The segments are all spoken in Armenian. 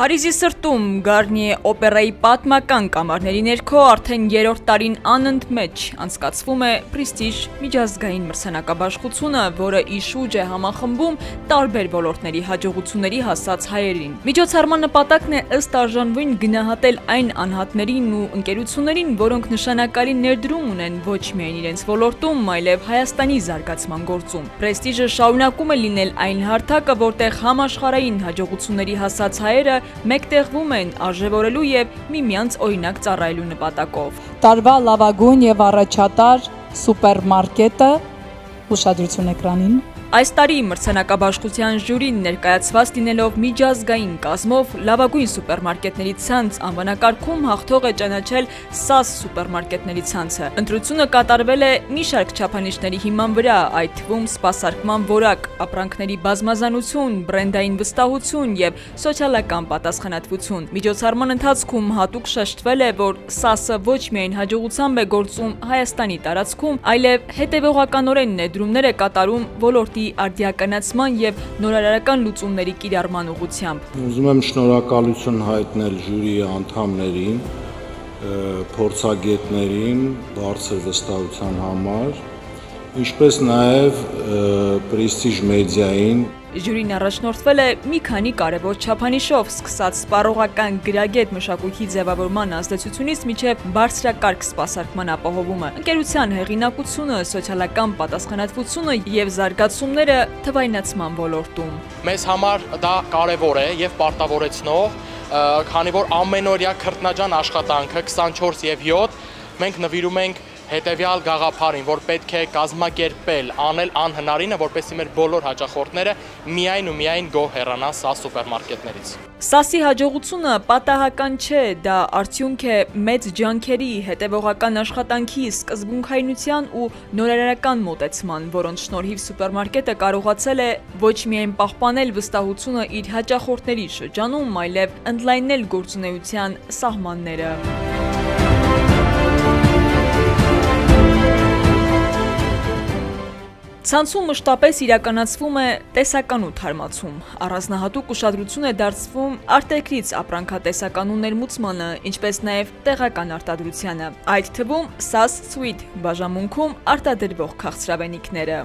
Փարիզի սրտում Garnier օպերայի պատմական կամարների ներքո արդեն 3-րդ տարին անընդմեջ անցկացվում է պրեստիժ միջազգային մրցանակաբաշխությունը, որը իր շուրջ է համախմբում տարբեր ոլորտների հաջողությունների հասած հայերին։ Միջոցառման նպատակն է ըստ արժանվույն գնահատել այն անհատներին ու ընկերություններին, որոնք նշանակալի ներդրում ունեն ոչ միայն իրենց ոլորտում, այլև Հայաստանի զարգացման գործում։ Պրեստիժը շարունակում է լինել այն հարթակը, որտեղ համաշխարհային հաջողությունների հասած հայերը մեկտեղվում են արժևորելու եւ միմյանց օրինակ ծառայելու նպատակով։ Տարվա լավագույն եւ առաջատար սուպերմարկետը ուշադրություն էկրանին։ Այս տարի մրցանակաբաշխության ժյուրին ներկայացված լինելով միջազգային կազմով լավագույն սուպերմարկետների ցանց անվանակարգում հաղթող է ճանաչել SAS սուպերմարկետների ցանցը։ Ընտրությունը կատարվել է մի շարք չափանիշների հիման վրա, այդ թվում սպասարկման որակ, ապրանքների բազմազանություն, բրենդային վստահություն եւ սոցիալական պատասխանատվություն։ Միջոցառման ընթացքում հատուկ շեշտվել է, որ SAS-ը ոչ միայն հաջողությամբ է գործում Հայաստանի տարածքում, այլև հետևողականորեն ներդրումներ է կատարում ոլորտի արդիականացման եւ նորարարական լուծումների կիրառման ուղղությամբ։ Ուզում եմ շնորհակալություն հայտնել ժյուրիի անդամներին, փորձագետներին բարձր վստահության համար, ինչպես նաեւ պրեստիժ մեդիային։ Ժյուրին առաջնորդվել է մի քանի կարևոր չափանիշով, սկսած սպառողական գրագետ մշակույթի ձևավորման ազդեցությունից մինչև բարձրակարգ սպասարկման ապահովումը, ընկերության հեղինակությունը, սոցիալական պատասխանատվությունը եւ զարգացումները թվայնացման ոլորտում։ Մեզ համար դա կարևոր է եւ պարտավորեցնող, քանի որ ամենօրյա քրտնաջան աշխատանքը 24 եւ 7 մենք նվիրում ենք հետևյալ գաղափարին, որ պետք է կազմակերպել, անել անհնարինը, որպեսզի մեր բոլոր հաճախորդները միայն ու միայն գոհ հեռանան SAS սուպերմարկետներից։ SAS-ի հաջողությունը պատահական չէ, դա արդյունք է մեծ ջանքերի, հետևողական աշխատանքի, սկզբունքայնության ու նորարարական մոտեցման, որոնց շնորհիվ սուպերմարկետը կարողացել է ոչ միայն պահպանել վստահությունը իր հաճախորդների շրջանում, այլև ընդլայնել գործունեության սահմանները։ Ցանցում մշտապես իրականացվում է տեսականու թարմացում, առանձնահատուկ ուշադրություն է դարձվում արտերկրից ապրանքատեսականու ներմուծմանը, ինչպես նաև տեղական արտադրությանը, այդ թվում SAS Suite բաժանմունքում արտադրվող քաղցրավենիքները։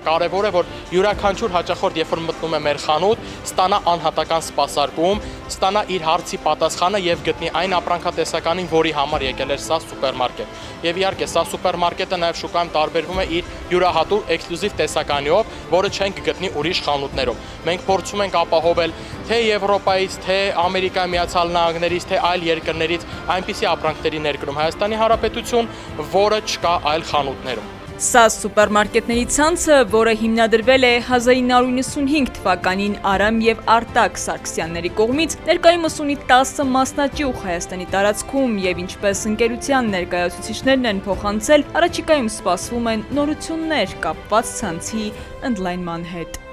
Կարևոր է, որ յուրաքանչյուր հաճախորդ, երբ որ մտնում է մեր խանութ, ստանա անհատական սպասարկում, ստանա իր հարցի պատասխանը եւ գտնի այն ապրանքատեսականին, որի համար եկել էր SAS սուպերմարկետ։ Եվ իհարկե, SAS սուպերմարկետը նաեւ շուկայում տարբերվում է իր յուրահատուկ էքսկլյուզիվ տեսականիով, որը չենք գտնի ուրիշ խանութներում։ Մենք փորձում ենք ապահովել թե Եվրոպայից, թե Ամերիկայի Միացյալ Նահանգներից, թե այլ երկրներից այնպիսի ապրանքների ներկրում Հայաստանի Հանրապետություն, որը չկա այլ խանութներում։ SAS սուպերմարկետների ցանցը, որը հիմնադրվել է 1995 թվականին Արամ եւ Արտակ Սարգսյանների կողմից, ներկայումս ունի 10 մասնաճյուղ Հայաստանի տարածքում եւ ինչպես ընկերության ներկայացուցիչներն են փոխանցել, առաջիկայում սպասվում են նորություններ կապված ցանցի ընդլայնման հետ։